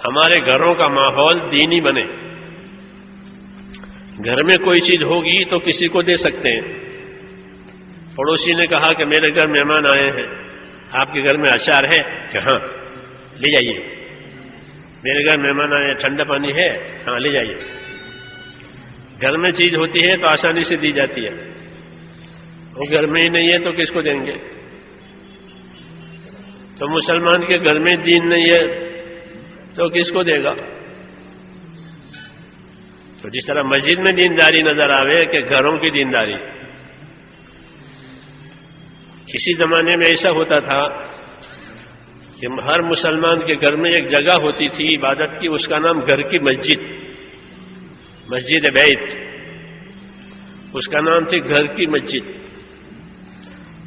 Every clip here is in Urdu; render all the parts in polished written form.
ہمارے گھروں کا ماحول دینی بنے. گھر میں کوئی چیز ہوگی تو کسی کو دے سکتے ہیں. پڑوسی نے کہا کہ میرے گھر مہمان آئے ہیں, آپ کے گھر میں اچار ہے؟ کہ ہاں لے جائیے. میرے گھر مہمان آئے ہیں, ٹھنڈا پانی ہے؟ ہاں لے جائیے. گھر میں چیز ہوتی ہے تو آسانی سے دی جاتی ہے, وہ گھر میں ہی نہیں ہے تو کس کو دیں گے؟ تو مسلمان کے گھر میں دین نہیں ہے تو کس کو دے گا؟ تو جس طرح مسجد میں دینداری نظر آوے کہ گھروں کی دینداری. کسی زمانے میں ایسا ہوتا تھا کہ ہر مسلمان کے گھر میں ایک جگہ ہوتی تھی عبادت کی, اس کا نام گھر کی مسجد, مسجد بیت, اس کا نام تھی گھر کی مسجد.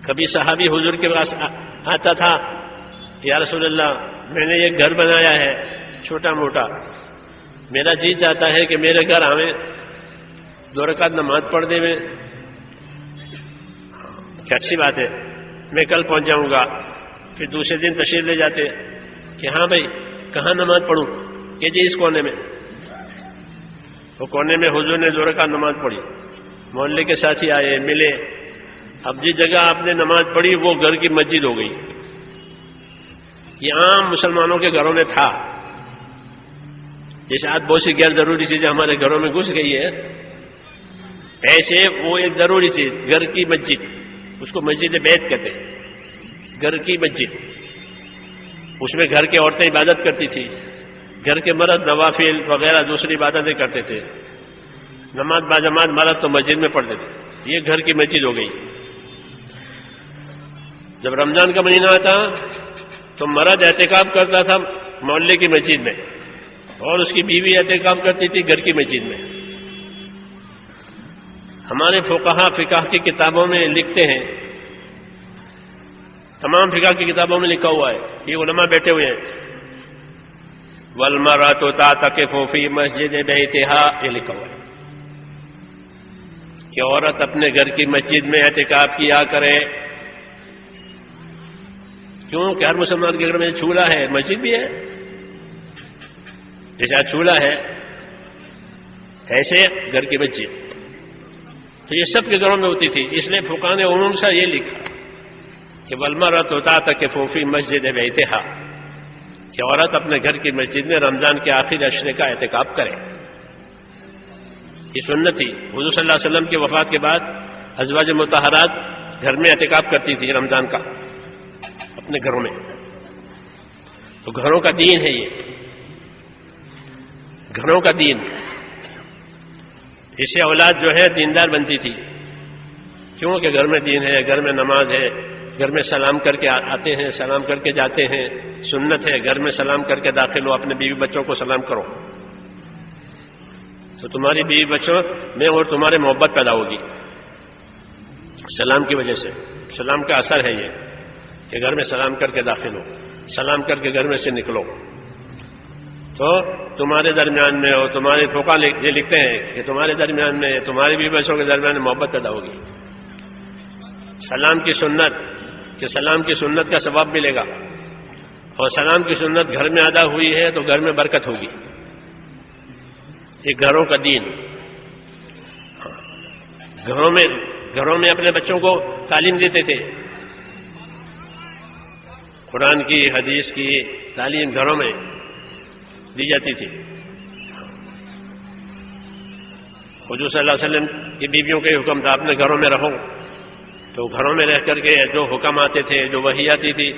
کبھی صحابی حضور کے پاس آتا تھا, یا رسول اللہ میں نے ایک گھر بنایا ہے چھوٹا موٹا, میرا جی چاہتا ہے کہ میرے گھر آویں, 2 رکعت نماز پڑھ دے میں. کیا اچھی بات ہے, میں کل پہنچ جاؤں گا. پھر دوسرے دن تشریف لے جاتے کہ ہاں بھائی کہاں نماز پڑھوں؟ کہ جی اس کونے میں. وہ کونے میں حضور نے 2 رکعت نماز پڑھی, محلے کے ساتھی آئے ملے. اب جس جگہ آپ نے نماز پڑھی وہ گھر کی مسجد ہو گئی. یہ عام مسلمانوں کے گھروں میں تھا. جیسے آج بہت سی غیر ضروری چیزیں ہمارے گھروں میں گھس گئی ہے, ایسے وہ ایک ضروری چیز گھر کی مسجد, اس کو مسجد بیت کہتے ہیں, گھر کی مسجد. اس میں گھر کی عورتیں عبادت کرتی تھی, گھر کے مرد نوافل وغیرہ دوسری عبادتیں کرتے تھے. نماز باجماعت مرد تو مسجد میں پڑھتے تھے. یہ گھر کی مسجد ہو گئی. جب رمضان کا مہینہ آتا تو مرد اعتکاف کرتا تھا محلے کی مسجد میں, اور اس کی بیوی اعتکاف کرتی تھی گھر کی مسجد میں. ہمارے فقہا فقہ کی کتابوں میں لکھتے ہیں, تمام فقہ کی کتابوں میں لکھا ہوا ہے, یہ علماء بیٹھے ہوئے ہیں, والمرأۃ تعتکف فی مسجد بیتہا, یہ لکھا ہوا ہے کہ عورت اپنے گھر کی مسجد میں اعتکاف کیا کرے. کیوں کہ ہر مسلمان کے گھر میں چولہا ہے, مسجد بھی ہے. جیسا چولہا ہے ایسے گھر کی مسجد, تو یہ سب کے گھروں میں ہوتی تھی. اس لیے فقہاء نے عموم سے یہ لکھا کہ والمرأۃ تعتکف فی مسجد بیتہا, کہ عورت اپنے گھر کی مسجد میں رمضان کے آخری عشرے کا اعتکاف کرے. یہ سنت تھی. حضور صلی اللہ علیہ وسلم کی وفات کے بعد ازواج مطہرات گھر میں اعتکاف کرتی تھی رمضان کا اپنے گھروں میں. تو گھروں کا دین ہے یہ, گھروں کا دین. اس سے اولاد جو ہے دیندار بنتی تھی. کیوں کہ گھر میں دین ہے, گھر میں نماز ہے, گھر میں سلام کر کے آتے ہیں, سلام کر کے جاتے ہیں. سنت ہے گھر میں سلام کر کے داخل ہو, اپنے بیوی بچوں کو سلام کرو, تو تمہاری بیوی بچوں میں اور تمہارے محبت پیدا ہوگی سلام کی وجہ سے. سلام کا اثر ہے یہ کہ گھر میں سلام کر کے داخل ہو, سلام کر کے گھر میں سے نکلو, تو تمہارے درمیان میں اور تمہارے فقہاء یہ لکھتے ہیں کہ تمہارے درمیان میں, تمہاری بیوی بچوں کے درمیان محبت پیدا ہوگی. سلام کی سنت, کہ سلام کی سنت کا ثواب ملے گا, اور سلام کی سنت گھر میں ادا ہوئی ہے تو گھر میں برکت ہوگی. یہ گھروں کا دین. گھروں میں اپنے بچوں کو تعلیم دیتے تھے, قرآن کی حدیث کی تعلیم گھروں میں دی جاتی تھی. حضور صلی اللہ علیہ وسلم کی بیویوں کے حکم تھا اپنے گھروں میں رہو, تو گھروں میں رہ کر کے جو حکم آتے تھے, جو وحی آتی تھی,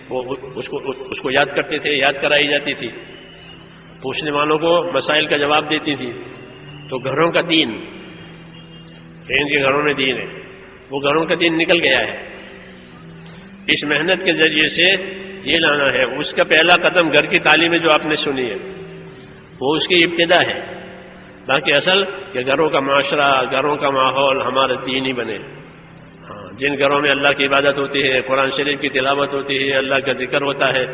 وہ اس کو یاد کرتے تھے, یاد کرائی جاتی تھی, پوچھنے والوں کو مسائل کا جواب دیتی تھی. تو گھروں کا دین, ان کے گھروں میں دین ہے, وہ گھروں کا دین نکل گیا ہے. اس محنت کے ذریعے سے یہ لانا ہے. اس کا پہلا قدم گھر کی تعلیم جو آپ نے سنی ہے وہ اس کی ابتدا ہے. باقی اصل کہ گھروں کا معاشرہ, گھروں کا ماحول ہمارا دینی بنے. جن گھروں میں اللہ کی عبادت ہوتی ہے, قرآن شریف کی تلاوت ہوتی ہے, اللہ کا ذکر ہوتا ہے,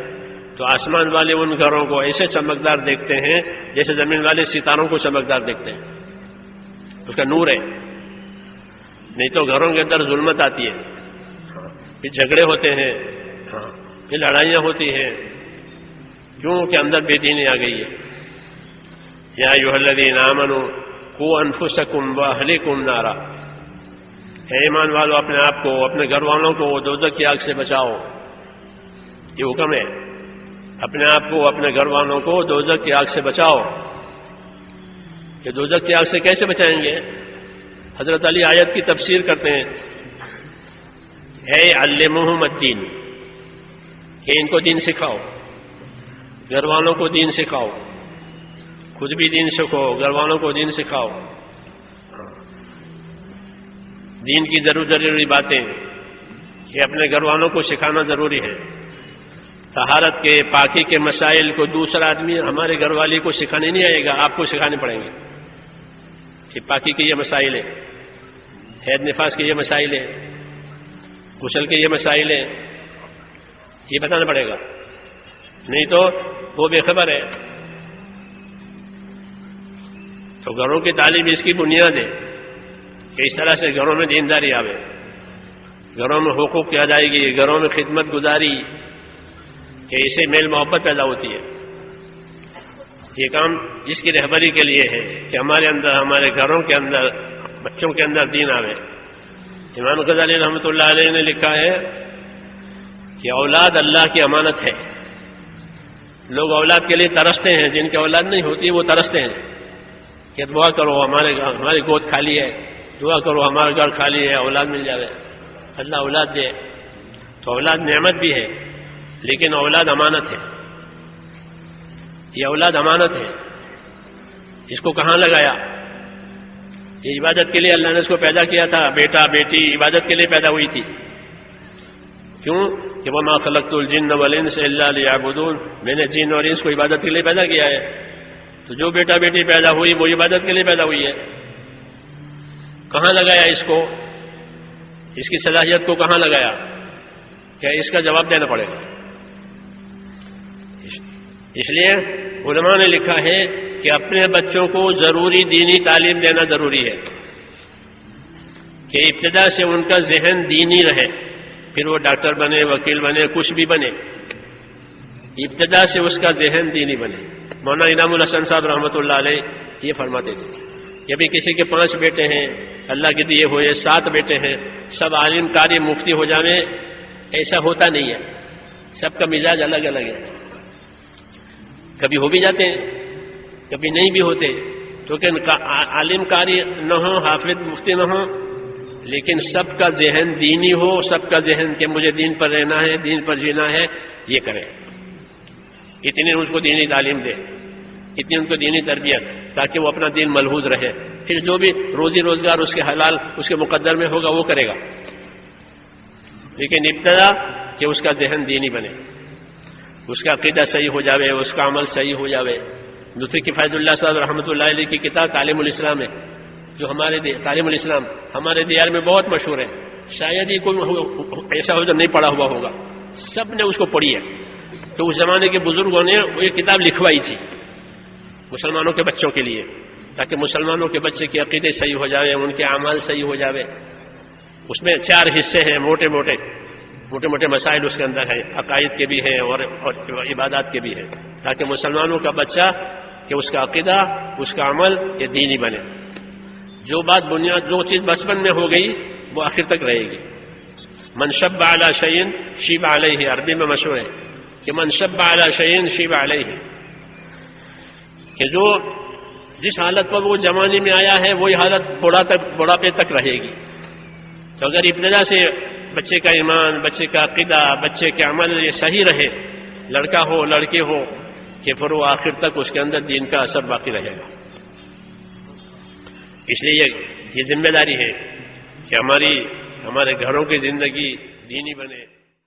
تو آسمان والے ان گھروں کو ایسے چمکدار دیکھتے ہیں جیسے زمین والے ستاروں کو چمکدار دیکھتے ہیں. اس کا نور ہے. نہیں تو گھروں کے اندر ظلمت آتی ہے, پھر جھگڑے ہوتے ہیں, پھر لڑائیاں ہوتی ہیں, کیوں کہ اندر بے دینی آ گئی ہے. یا ایھا الذین آمنوا قوا انفسکم واہلکم نارا، اے ایمان والو اپنے آپ کو اپنے گھر والوں کو دوزخ کی آگ سے بچاؤ. یہ حکم ہے، اپنے آپ کو اپنے گھر والوں کو دوزخ کی آگ سے بچاؤ. کہ دوزخ کی آگ سے کیسے بچائیں گے؟ حضرت علی آیت کی تفسیر کرتے ہیں، اے علمہم الدین، کہ ان کو دین سکھاؤ، گھر والوں کو دین سکھاؤ، خود بھی دین سیکھو، گھر والوں کو دین سکھاؤ. دین کی ضروری باتیں کہ اپنے گھر والوں کو سکھانا ضروری ہے. طہارت کے، پاکی کے مسائل کو دوسرا آدمی ہمارے گھر والی کو سکھانے نہیں آئے گا، آپ کو سکھانے پڑیں گے کہ پاکی کے یہ مسائل ہیں، حید نفاس کے یہ مسائل ہیں، غسل کے یہ مسائل ہیں، یہ بتانا پڑے گا. نہیں تو وہ بے خبر ہے. تو گھروں کی تعلیم اس کی بنیاد ہے کہ اس طرح سے گھروں میں دینداری آوے، گھروں میں حقوق کی ادائیگی، گھروں میں خدمت گزاری، کہ اسے میل محبت پیدا ہوتی ہے. یہ کام اس کی رہبری کے لیے ہے کہ ہمارے اندر، ہمارے گھروں کے اندر، بچوں کے اندر دین آوے. امام غزالی رحمۃ اللہ علیہ نے لکھا ہے کہ اولاد اللہ کی امانت ہے. لوگ اولاد کے لیے ترستے ہیں، جن کی اولاد نہیں ہوتی وہ ترستے ہیں کہ دعا کرو ہماری گود خالی ہے، دعا کرو ہمارا گھر خالی ہے، اولاد مل جائے، اللہ اولاد دے. تو اولاد نعمت بھی ہے، لیکن اولاد امانت ہے. یہ اولاد امانت ہے. اس کو کہاں لگایا؟ یہ عبادت کے لیے اللہ نے اس کو پیدا کیا تھا. بیٹا بیٹی عبادت کے لیے پیدا ہوئی تھی. کیوں کہ وما خلقت الجن والانس الا لیعبدون، میں نے جن اور انس کو عبادت کے لیے پیدا کیا ہے. تو جو بیٹا بیٹی پیدا ہوئی وہ عبادت کے لیے پیدا ہوئی ہے. کہاں لگایا اس کو؟ اس کی صلاحیت کو کہاں لگایا؟ کیا اس کا جواب دینا پڑے گا. اس لیے علماء نے لکھا ہے کہ اپنے بچوں کو ضروری دینی تعلیم دینا ضروری ہے، کہ ابتدا سے ان کا ذہن دینی رہے، پھر وہ ڈاکٹر بنے، وکیل بنے، کچھ بھی بنے، ابتدا سے اس کا ذہن دینی بنے. مولانا انعام الحسن صاحب رحمۃ اللہ علیہ یہ فرماتے تھے کہ ابھی کسی کے 5 بیٹے ہیں، اللہ کے دیے ہوئے 7 بیٹے ہیں، سب عالم قاری مفتی ہو جانے، ایسا ہوتا نہیں ہے. سب کا مزاج الگ الگ ہے. کبھی ہو بھی جاتے ہیں، کبھی نہیں بھی ہوتے. کیونکہ عالم قاری نہ ہو، حافظ مفتی نہ ہو، لیکن سب کا ذہن دینی ہو، سب کا ذہن کہ مجھے دین پر رہنا ہے، دین پر جینا ہے، یہ کرے. اتنی ان کو دینی تعلیم دے، اتنی ان کو دینی تربیت، تاکہ وہ اپنا دین ملحوظ رہے. پھر جو بھی روزی روزگار اس کے حلال اس کے مقدر میں ہوگا وہ کرے گا، لیکن ابتدا کہ اس کا ذہن دینی بنے، اس کا عقیدہ صحیح ہو جاوے، اس کا عمل صحیح ہو جاوے. مفتی کفایت اللہ صاحب رحمۃ اللہ علیہ کی کتاب تعلیم الاسلام ہے، جو تعلیم الاسلام ہمارے دیار میں بہت مشہور ہے. شاید ہی کوئی ایسا ہو جو نہیں پڑھا ہوا ہوگا، سب نے اس کو پڑھی ہے. تو اس زمانے کے بزرگوں نے وہ یہ کتاب لکھوائی تھی مسلمانوں کے بچوں کے لیے، تاکہ مسلمانوں کے بچے کے عقیدے صحیح ہو جائے، ان کے اعمال صحیح ہو جاوے. اس میں 4 حصے ہیں، موٹے موٹے مسائل اس کے اندر ہیں، عقائد کے بھی ہیں اور عبادات کے بھی ہیں، تاکہ مسلمانوں کا بچہ کہ اس کا عقیدہ، اس کا عمل یہ دینی بنے. جو بات بنیاد، جو چیز بچپن میں ہو گئی وہ آخر تک رہے گی. من شب علی شیء شیب علیہ، عربی میں مشہور ہے کہ من شب علی شیء شیب علیہ، کہ جو جس حالت پر وہ جوانی میں آیا ہے وہی حالت بڑھاپے تک رہے گی. تو اگر ابتدا سے بچے کا ایمان، بچے کا عقیدہ، بچے کے عمل یہ صحیح رہے، لڑکا ہو لڑکی ہو، کہ پھر وہ آخر تک اس کے اندر دین کا اثر باقی رہے گا. اس لیے یہ ذمہ داری ہے کہ ہمارے گھروں کی زندگی دینی بنے.